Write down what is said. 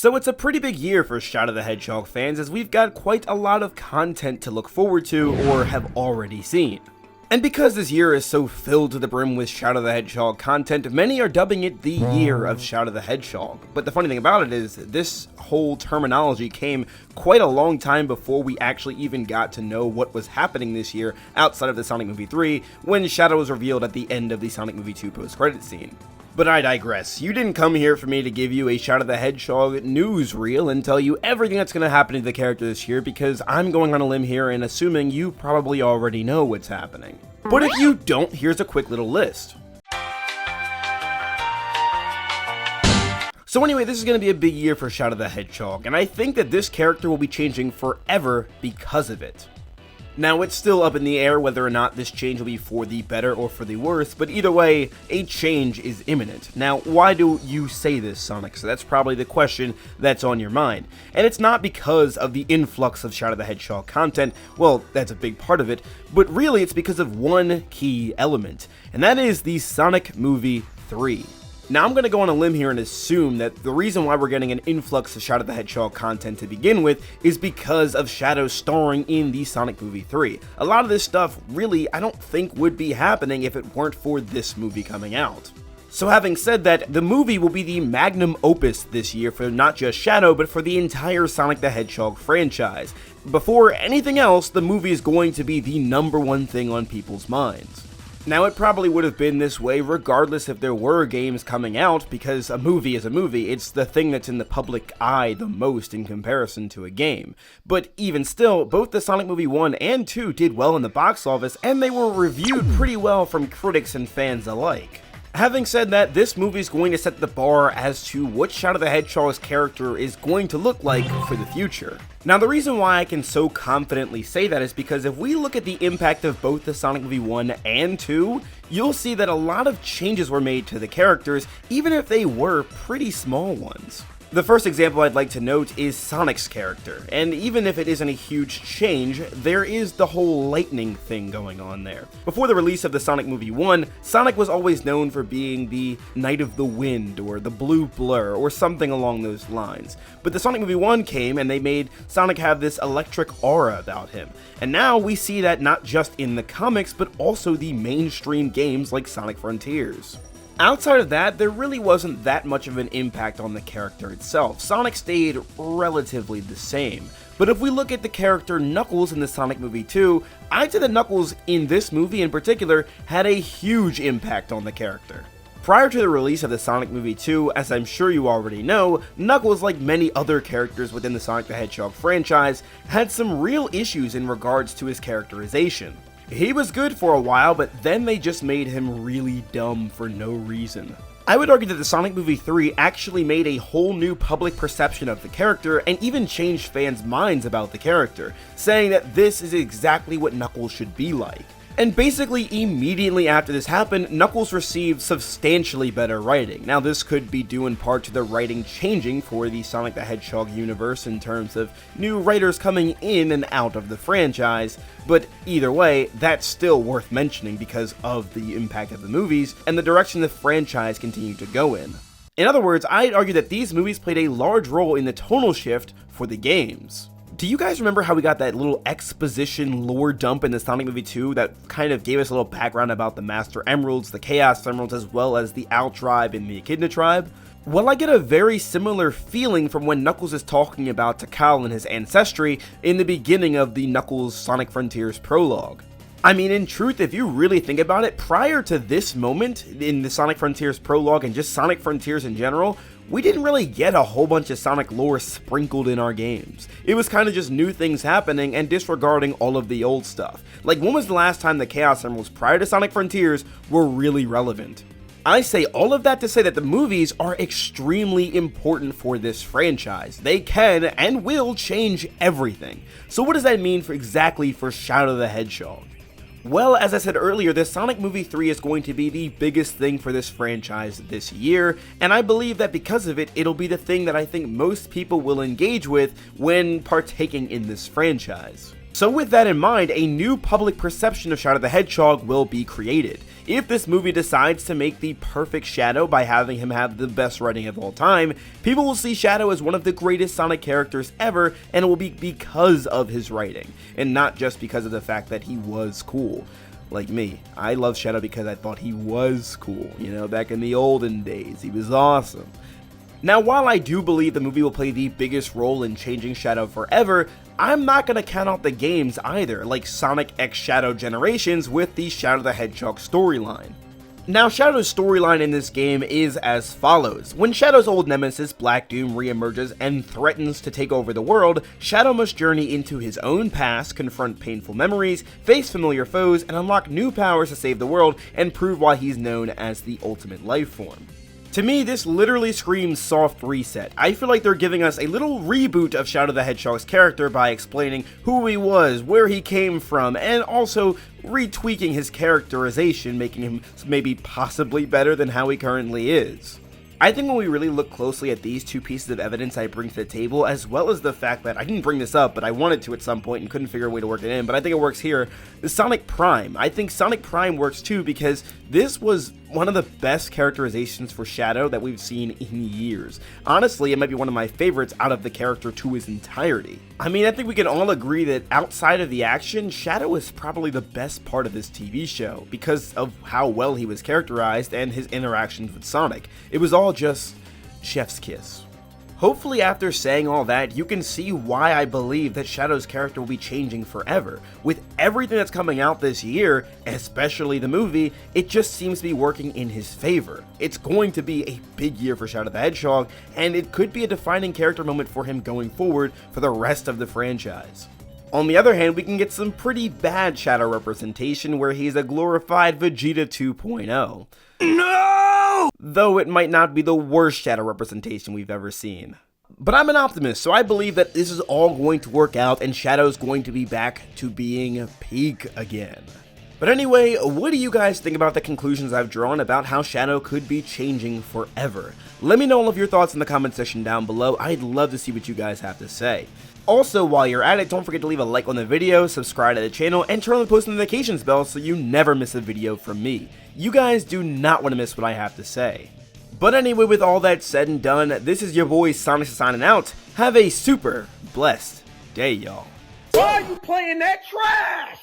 So it's a pretty big year for Shadow the Hedgehog fans, as we've got quite a lot of content to look forward to or have already seen. And because this year is so filled to the brim with Shadow the Hedgehog content, many are dubbing it the year of Shadow the Hedgehog. But the funny thing about it is, this whole terminology came quite a long time before we actually even got to know what was happening this year outside of the Sonic Movie 3, when Shadow was revealed at the end of the Sonic Movie 2 post-credit scene. But I digress. You didn't come here for me to give you a Shadow the Hedgehog newsreel and tell you everything that's going to happen to the character this year, because I'm going on a limb here and assuming you probably already know what's happening. But if you don't, here's a quick little list. So anyway, this is going to be a big year for Shadow the Hedgehog, and I think that this character will be changing forever because of it. Now, it's still up in the air whether or not this change will be for the better or for the worse, but either way, a change is imminent. Now, why do you say this, Sonic? So that's probably the question that's on your mind. And it's not because of the influx of Shadow the Hedgehog content, well, that's a big part of it, but really it's because of one key element, and that is the Sonic Movie 3. Now, I'm going to go on a limb here and assume that the reason why we're getting an influx of Shadow the Hedgehog content to begin with is because of Shadow starring in the Sonic Movie 3. A lot of this stuff really, I don't think would be happening if it weren't for this movie coming out. So having said that, the movie will be the magnum opus this year for not just Shadow, but for the entire Sonic the Hedgehog franchise. Before anything else, the movie is going to be the #1 thing on people's minds. Now, it probably would have been this way regardless if there were games coming out, because a movie is a movie. It's the thing that's in the public eye the most in comparison to a game. But even still, both the Sonic Movie 1 and 2 did well in the box office, and they were reviewed pretty well from critics and fans alike. Having said that, this movie is going to set the bar as to what Shadow the Hedgehog's character is going to look like for the future. Now, the reason why I can so confidently say that is because if we look at the impact of both the Sonic Movie 1 and 2, you'll see that a lot of changes were made to the characters, even if they were pretty small ones. The first example I'd like to note is Sonic's character, and even if it isn't a huge change, there is the whole lightning thing going on there. Before the release of the Sonic Movie 1, Sonic was always known for being the Knight of the Wind, or the Blue Blur, or something along those lines. But the Sonic Movie 1 came, and they made Sonic have this electric aura about him. And now we see that not just in the comics, but also the mainstream games like Sonic Frontiers. Outside of that, there really wasn't that much of an impact on the character itself. Sonic stayed relatively the same. But if we look at the character Knuckles in the Sonic Movie 2, I'd say that Knuckles in this movie in particular had a huge impact on the character. Prior to the release of the Sonic Movie 2, as I'm sure you already know, Knuckles, like many other characters within the Sonic the Hedgehog franchise, had some real issues in regards to his characterization. He was good for a while, but then they just made him really dumb for no reason. I would argue that the Sonic Movie 3 actually made a whole new public perception of the character and even changed fans' minds about the character, saying that this is exactly what Knuckles should be like. And basically immediately after this happened, Knuckles received substantially better writing. Now, this could be due in part to the writing changing for the Sonic the Hedgehog universe in terms of new writers coming in and out of the franchise, but either way, that's still worth mentioning because of the impact of the movies and the direction the franchise continued to go in. In other words, I'd argue that these movies played a large role in the tonal shift for the games. Do you guys remember how we got that little exposition lore dump in the Sonic Movie 2 that kind of gave us a little background about the Master Emeralds, the Chaos Emeralds, as well as the Owl Tribe and the Echidna Tribe? Well, I get a very similar feeling from when Knuckles is talking about Tikal and his ancestry in the beginning of the Knuckles Sonic Frontiers prologue. I mean, in truth, if you really think about it, prior to this moment in the Sonic Frontiers prologue and just Sonic Frontiers in general, we didn't really get a whole bunch of Sonic lore sprinkled in our games. It was kind of just new things happening and disregarding all of the old stuff. Like, when was the last time the Chaos Emeralds prior to Sonic Frontiers were really relevant? I say all of that to say that the movies are extremely important for this franchise. They can and will change everything. So what does that mean for Shadow the Hedgehog? Well, as I said earlier, the Sonic Movie 3 is going to be the biggest thing for this franchise this year, and I believe that because of it, it'll be the thing that I think most people will engage with when partaking in this franchise. So with that in mind, a new public perception of Shadow the Hedgehog will be created. If this movie decides to make the perfect Shadow by having him have the best writing of all time, people will see Shadow as one of the greatest Sonic characters ever, and it will be because of his writing, and not just because of the fact that he was cool. Like me, I love Shadow because I thought he was cool, you know, back in the olden days, he was awesome. Now, while I do believe the movie will play the biggest role in changing Shadow forever, I'm not going to count out the games either, like Sonic X Shadow Generations with the Shadow the Hedgehog storyline. Now, Shadow's storyline in this game is as follows. When Shadow's old nemesis, Black Doom, reemerges and threatens to take over the world, Shadow must journey into his own past, confront painful memories, face familiar foes, and unlock new powers to save the world and prove why he's known as the ultimate life form. To me, this literally screams soft reset. I feel like they're giving us a little reboot of Shadow the Hedgehog's character by explaining who he was, where he came from, and also retweaking his characterization, making him maybe possibly better than how he currently is. I think when we really look closely at these two pieces of evidence I bring to the table, as well as the fact that I didn't bring this up, but I wanted to at some point and couldn't figure a way to work it in, but I think it works here, is Sonic Prime. I think Sonic Prime works too because this was one of the best characterizations for Shadow that we've seen in years. Honestly, it might be one of my favorites out of the character to his entirety. I mean, I think we can all agree that outside of the action, Shadow is probably the best part of this TV show because of how well he was characterized and his interactions with Sonic. It was all just chef's kiss. Hopefully after saying all that, you can see why I believe that Shadow's character will be changing forever. With everything that's coming out this year, especially the movie, it just seems to be working in his favor. It's going to be a big year for Shadow the Hedgehog, and it could be a defining character moment for him going forward for the rest of the franchise. On the other hand, we can get some pretty bad Shadow representation where he's a glorified Vegeta 2.0. No! Though it might not be the worst Shadow representation we've ever seen. But I'm an optimist, so I believe that this is all going to work out and Shadow's going to be back to being peak again. But anyway, what do you guys think about the conclusions I've drawn about how Shadow could be changing forever? Let me know all of your thoughts in the comment section down below. I'd love to see what you guys have to say. Also, while you're at it, don't forget to leave a like on the video, subscribe to the channel, and turn on the post notifications bell so you never miss a video from me. You guys do not want to miss what I have to say. But anyway, with all that said and done, this is your boy Sonic signing out. Have a super blessed day, y'all. Why are you playing that trash?